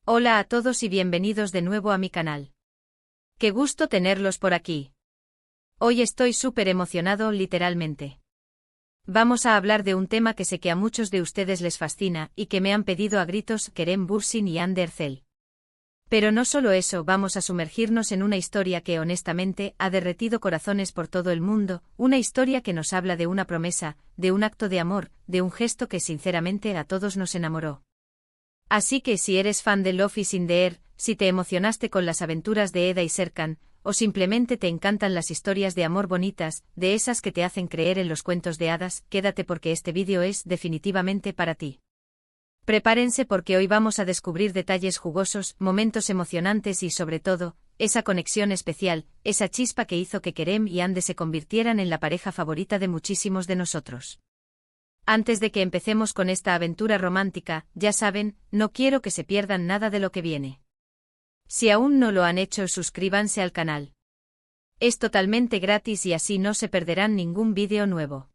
Hola a todos y bienvenidos de nuevo a mi canal. Qué gusto tenerlos por aquí. Hoy estoy súper emocionado, literalmente. Vamos a hablar de un tema que sé que a muchos de ustedes les fascina y que me han pedido a gritos: Kerem Bürsin y Hande Erçel. Pero no solo eso, vamos a sumergirnos en una historia que honestamente ha derretido corazones por todo el mundo, una historia que nos habla de una promesa, de un acto de amor, de un gesto que sinceramente a todos nos enamoró. Así que si eres fan de Love is in the Air, si te emocionaste con las aventuras de Eda y Serkan, o simplemente te encantan las historias de amor bonitas, de esas que te hacen creer en los cuentos de hadas, quédate porque este vídeo es definitivamente para ti. Prepárense porque hoy vamos a descubrir detalles jugosos, momentos emocionantes y sobre todo, esa conexión especial, esa chispa que hizo que Kerem y Hande se convirtieran en la pareja favorita de muchísimos de nosotros. Antes de que empecemos con esta aventura romántica, ya saben, no quiero que se pierdan nada de lo que viene. Si aún no lo han hecho, suscríbanse al canal. Es totalmente gratis y así no se perderán ningún vídeo nuevo.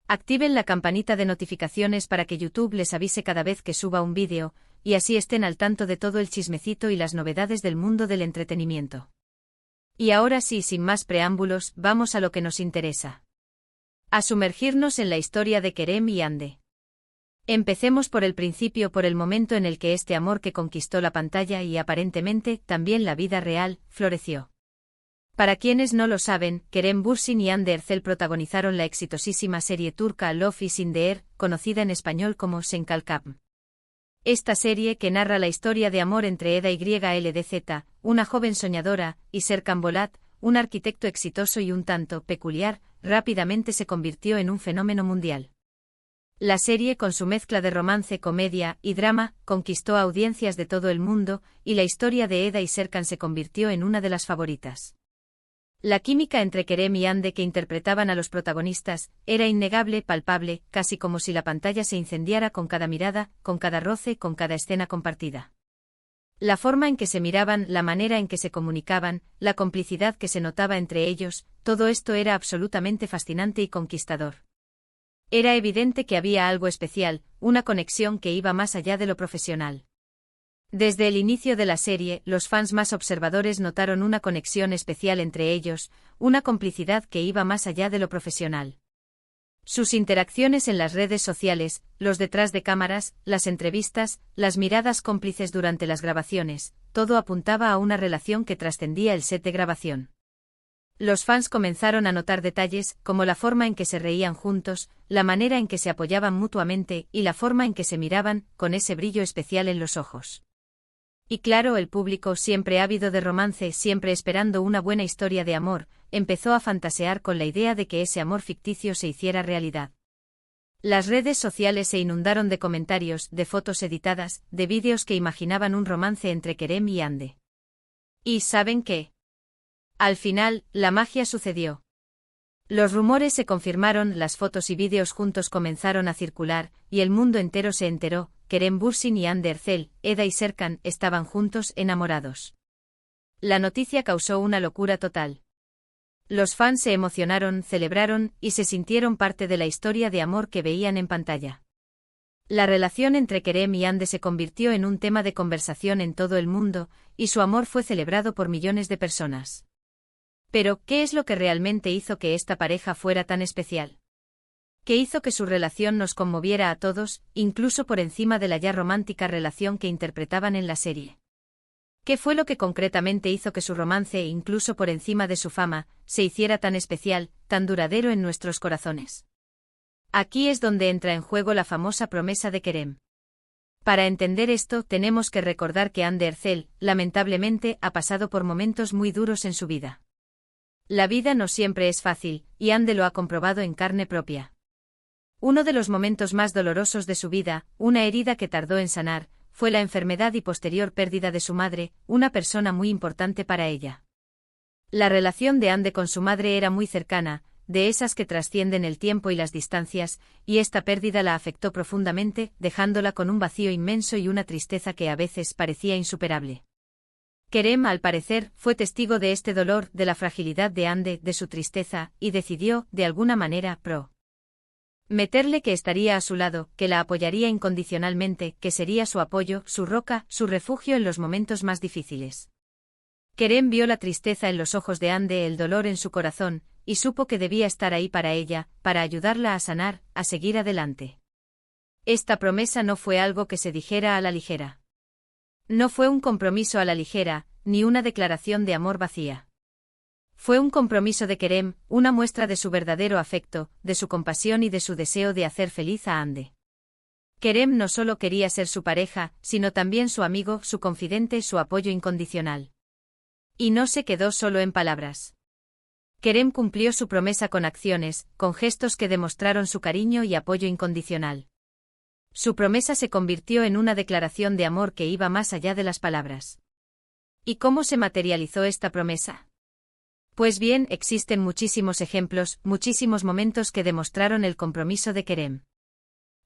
Activen la campanita de notificaciones para que YouTube les avise cada vez que suba un vídeo, y así estén al tanto de todo el chismecito y las novedades del mundo del entretenimiento. Y ahora sí, sin más preámbulos, vamos a lo que nos interesa. A sumergirnos en la historia de Kerem y Hande. Empecemos por el principio, por el momento en el que este amor que conquistó la pantalla y aparentemente también la vida real, floreció. Para quienes no lo saben, Kerem Bürsin y Hande Erçel protagonizaron la exitosísima serie turca Love is in the Air, conocida en español como Sen Kalkam. Esta serie, que narra la historia de amor entre Eda YLDZ, una joven soñadora, y Serkan Bolat, un arquitecto exitoso y un tanto peculiar, rápidamente se convirtió en un fenómeno mundial. La serie, con su mezcla de romance, comedia y drama, conquistó audiencias de todo el mundo, y la historia de Eda y Serkan se convirtió en una de las favoritas. La química entre Kerem y Hande, que interpretaban a los protagonistas, era innegable, palpable, casi como si la pantalla se incendiara con cada mirada, con cada roce, con cada escena compartida. La forma en que se miraban, la manera en que se comunicaban, la complicidad que se notaba entre ellos, todo esto era absolutamente fascinante y conquistador. Era evidente que había algo especial, una conexión que iba más allá de lo profesional. Desde el inicio de la serie, los fans más observadores notaron una conexión especial entre ellos, una complicidad que iba más allá de lo profesional. Sus interacciones en las redes sociales, los detrás de cámaras, las entrevistas, las miradas cómplices durante las grabaciones, todo apuntaba a una relación que trascendía el set de grabación. Los fans comenzaron a notar detalles, como la forma en que se reían juntos, la manera en que se apoyaban mutuamente y la forma en que se miraban, con ese brillo especial en los ojos. Y claro, el público, siempre ávido de romance, siempre esperando una buena historia de amor, empezó a fantasear con la idea de que ese amor ficticio se hiciera realidad. Las redes sociales se inundaron de comentarios, de fotos editadas, de vídeos que imaginaban un romance entre Kerem y Hande. ¿Y saben qué? Al final, la magia sucedió. Los rumores se confirmaron, las fotos y vídeos juntos comenzaron a circular, y el mundo entero se enteró: Kerem Bürsin y Hande Erçel, Eda y Serkan, estaban juntos, enamorados. La noticia causó una locura total. Los fans se emocionaron, celebraron, y se sintieron parte de la historia de amor que veían en pantalla. La relación entre Kerem y Hande se convirtió en un tema de conversación en todo el mundo, y su amor fue celebrado por millones de personas. Pero, ¿qué es lo que realmente hizo que esta pareja fuera tan especial? ¿Qué hizo que su relación nos conmoviera a todos, incluso por encima de la ya romántica relación que interpretaban en la serie? ¿Qué fue lo que concretamente hizo que su romance, incluso por encima de su fama, se hiciera tan especial, tan duradero en nuestros corazones? Aquí es donde entra en juego la famosa promesa de Kerem. Para entender esto, tenemos que recordar que Hande Erçel, lamentablemente, ha pasado por momentos muy duros en su vida. La vida no siempre es fácil, y Hande lo ha comprobado en carne propia. Uno de los momentos más dolorosos de su vida, una herida que tardó en sanar, fue la enfermedad y posterior pérdida de su madre, una persona muy importante para ella. La relación de Hande con su madre era muy cercana, de esas que trascienden el tiempo y las distancias, y esta pérdida la afectó profundamente, dejándola con un vacío inmenso y una tristeza que a veces parecía insuperable. Kerem, al parecer, fue testigo de este dolor, de la fragilidad de Hande, de su tristeza, y decidió, de alguna manera, Meterle que estaría a su lado, que la apoyaría incondicionalmente, que sería su apoyo, su roca, su refugio en los momentos más difíciles. Kerem vio la tristeza en los ojos de Ande, el dolor en su corazón, y supo que debía estar ahí para ella, para ayudarla a sanar, a seguir adelante. Esta promesa no fue algo que se dijera a la ligera. No fue un compromiso a la ligera, ni una declaración de amor vacía. Fue un compromiso de Kerem, una muestra de su verdadero afecto, de su compasión y de su deseo de hacer feliz a Ande. Kerem no solo quería ser su pareja, sino también su amigo, su confidente, su apoyo incondicional. Y no se quedó solo en palabras. Kerem cumplió su promesa con acciones, con gestos que demostraron su cariño y apoyo incondicional. Su promesa se convirtió en una declaración de amor que iba más allá de las palabras. ¿Y cómo se materializó esta promesa? Pues bien, existen muchísimos ejemplos, muchísimos momentos que demostraron el compromiso de Kerem.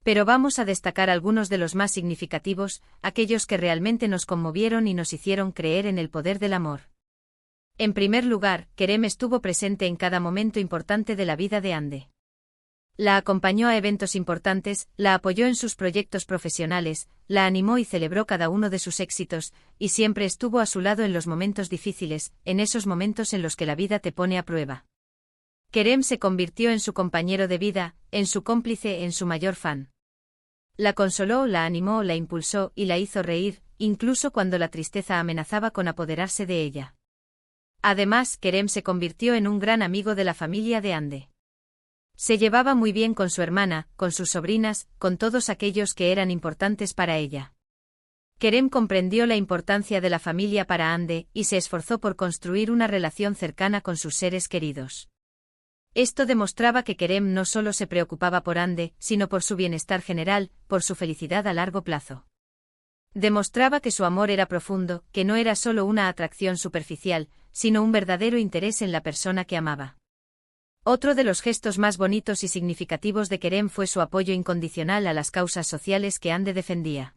Pero vamos a destacar algunos de los más significativos, aquellos que realmente nos conmovieron y nos hicieron creer en el poder del amor. En primer lugar, Kerem estuvo presente en cada momento importante de la vida de Ande. La acompañó a eventos importantes, la apoyó en sus proyectos profesionales, la animó y celebró cada uno de sus éxitos, y siempre estuvo a su lado en los momentos difíciles, en esos momentos en los que la vida te pone a prueba. Kerem se convirtió en su compañero de vida, en su cómplice, en su mayor fan. La consoló, la animó, la impulsó y la hizo reír, incluso cuando la tristeza amenazaba con apoderarse de ella. Además, Kerem se convirtió en un gran amigo de la familia de Ande. Se llevaba muy bien con su hermana, con sus sobrinas, con todos aquellos que eran importantes para ella. Kerem comprendió la importancia de la familia para Ande, y se esforzó por construir una relación cercana con sus seres queridos. Esto demostraba que Kerem no solo se preocupaba por Ande, sino por su bienestar general, por su felicidad a largo plazo. Demostraba que su amor era profundo, que no era solo una atracción superficial, sino un verdadero interés en la persona que amaba. Otro de los gestos más bonitos y significativos de Kerem fue su apoyo incondicional a las causas sociales que Ande defendía.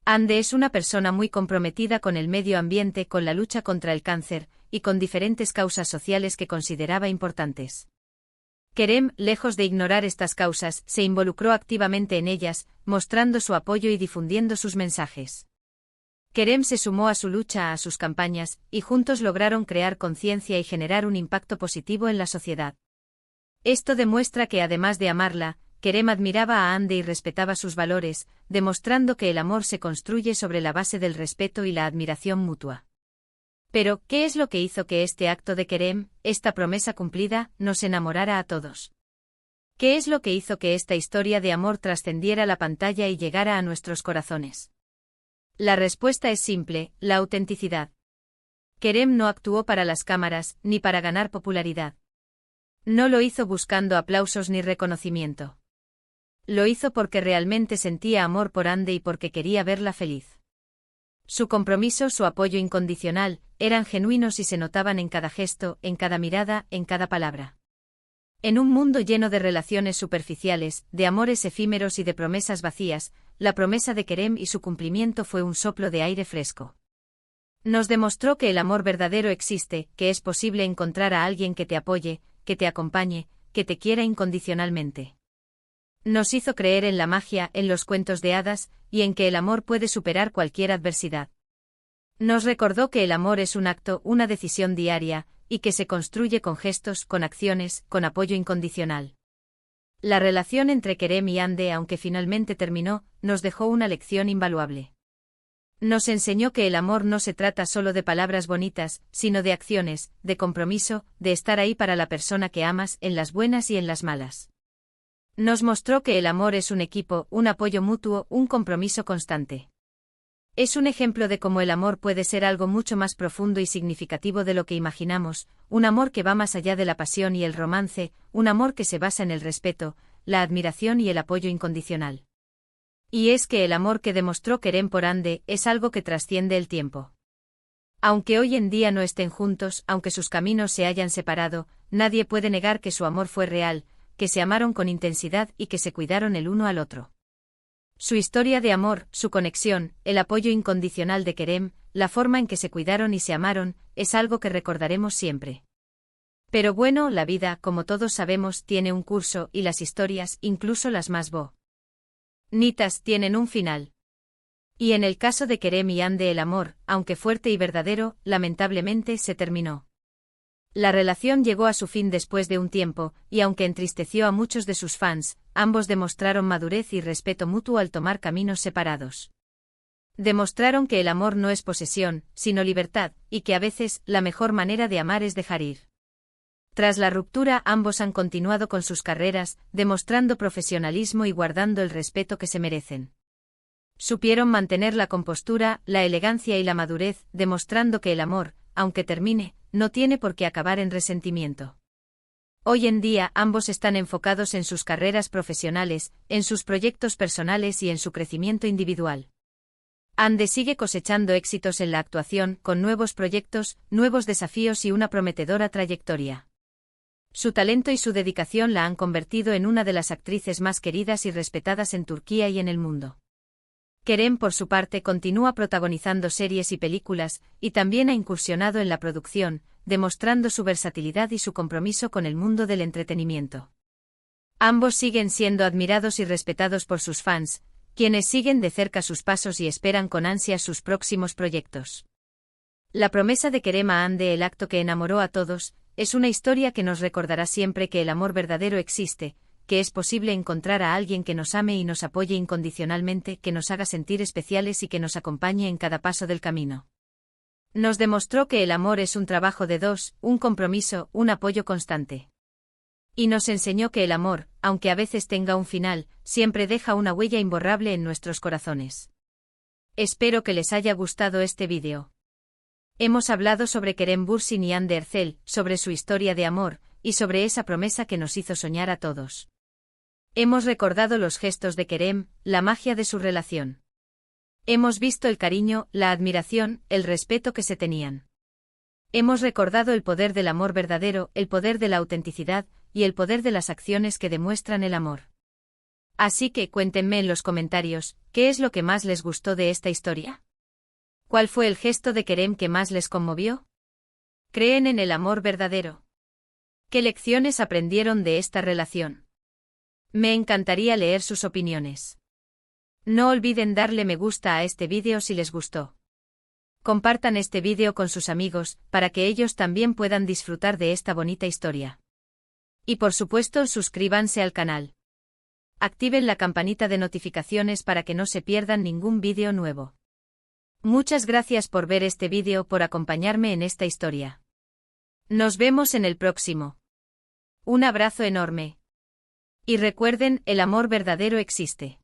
Ande es una persona muy comprometida con el medio ambiente, con la lucha contra el cáncer, y con diferentes causas sociales que consideraba importantes. Kerem, lejos de ignorar estas causas, se involucró activamente en ellas, mostrando su apoyo y difundiendo sus mensajes. Kerem se sumó a su lucha, a sus campañas, y juntos lograron crear conciencia y generar un impacto positivo en la sociedad. Esto demuestra que además de amarla, Kerem admiraba a Ande y respetaba sus valores, demostrando que el amor se construye sobre la base del respeto y la admiración mutua. Pero, ¿qué es lo que hizo que este acto de Kerem, esta promesa cumplida, nos enamorara a todos? ¿Qué es lo que hizo que esta historia de amor trascendiera la pantalla y llegara a nuestros corazones? La respuesta es simple: la autenticidad. Kerem no actuó para las cámaras, ni para ganar popularidad. No lo hizo buscando aplausos ni reconocimiento. Lo hizo porque realmente sentía amor por Ande y porque quería verla feliz. Su compromiso, su apoyo incondicional, eran genuinos y se notaban en cada gesto, en cada mirada, en cada palabra. En un mundo lleno de relaciones superficiales, de amores efímeros y de promesas vacías, la promesa de Kerem y su cumplimiento fue un soplo de aire fresco. Nos demostró que el amor verdadero existe, que es posible encontrar a alguien que te apoye, que te acompañe, que te quiera incondicionalmente. Nos hizo creer en la magia, en los cuentos de hadas, y en que el amor puede superar cualquier adversidad. Nos recordó que el amor es un acto, una decisión diaria, y que se construye con gestos, con acciones, con apoyo incondicional. La relación entre Kerem y Ande, aunque finalmente terminó, nos dejó una lección invaluable. Nos enseñó que el amor no se trata solo de palabras bonitas, sino de acciones, de compromiso, de estar ahí para la persona que amas, en las buenas y en las malas. Nos mostró que el amor es un equipo, un apoyo mutuo, un compromiso constante. Es un ejemplo de cómo el amor puede ser algo mucho más profundo y significativo de lo que imaginamos, un amor que va más allá de la pasión y el romance, un amor que se basa en el respeto, la admiración y el apoyo incondicional. Y es que el amor que demostró Kerem por Ande es algo que trasciende el tiempo. Aunque hoy en día no estén juntos, aunque sus caminos se hayan separado, nadie puede negar que su amor fue real, que se amaron con intensidad y que se cuidaron el uno al otro. Su historia de amor, su conexión, el apoyo incondicional de Kerem, la forma en que se cuidaron y se amaron, es algo que recordaremos siempre. Pero bueno, la vida, como todos sabemos, tiene un curso y las historias, incluso las más bonitas, tienen un final. Y en el caso de Kerem y Ande el amor, aunque fuerte y verdadero, lamentablemente se terminó. La relación llegó a su fin después de un tiempo, y aunque entristeció a muchos de sus fans, ambos demostraron madurez y respeto mutuo al tomar caminos separados. Demostraron que el amor no es posesión, sino libertad, y que a veces, la mejor manera de amar es dejar ir. Tras la ruptura, ambos han continuado con sus carreras, demostrando profesionalismo y guardando el respeto que se merecen. Supieron mantener la compostura, la elegancia y la madurez, demostrando que el amor, aunque termine, no tiene por qué acabar en resentimiento. Hoy en día ambos están enfocados en sus carreras profesionales, en sus proyectos personales y en su crecimiento individual. Ande sigue cosechando éxitos en la actuación, con nuevos proyectos, nuevos desafíos y una prometedora trayectoria. Su talento y su dedicación la han convertido en una de las actrices más queridas y respetadas en Turquía y en el mundo. Kerem, por su parte, continúa protagonizando series y películas, y también ha incursionado en la producción, demostrando su versatilidad y su compromiso con el mundo del entretenimiento. Ambos siguen siendo admirados y respetados por sus fans, quienes siguen de cerca sus pasos y esperan con ansias sus próximos proyectos. La promesa de Kerem a Ande, el acto que enamoró a todos, es una historia que nos recordará siempre que el amor verdadero existe, que es posible encontrar a alguien que nos ame y nos apoye incondicionalmente, que nos haga sentir especiales y que nos acompañe en cada paso del camino. Nos demostró que el amor es un trabajo de dos, un compromiso, un apoyo constante. Y nos enseñó que el amor, aunque a veces tenga un final, siempre deja una huella imborrable en nuestros corazones. Espero que les haya gustado este vídeo. Hemos hablado sobre Kerem Bürsin y Hande Erçel, sobre su historia de amor, y sobre esa promesa que nos hizo soñar a todos. Hemos recordado los gestos de Kerem, la magia de su relación. Hemos visto el cariño, la admiración, el respeto que se tenían. Hemos recordado el poder del amor verdadero, el poder de la autenticidad, y el poder de las acciones que demuestran el amor. Así que cuéntenme en los comentarios, ¿qué es lo que más les gustó de esta historia? ¿Cuál fue el gesto de Kerem que más les conmovió? ¿Creen en el amor verdadero? ¿Qué lecciones aprendieron de esta relación? Me encantaría leer sus opiniones. No olviden darle me gusta a este vídeo si les gustó. Compartan este vídeo con sus amigos, para que ellos también puedan disfrutar de esta bonita historia. Y por supuesto, suscríbanse al canal. Activen la campanita de notificaciones para que no se pierdan ningún vídeo nuevo. Muchas gracias por ver este vídeo, por acompañarme en esta historia. Nos vemos en el próximo. Un abrazo enorme. Y recuerden, el amor verdadero existe.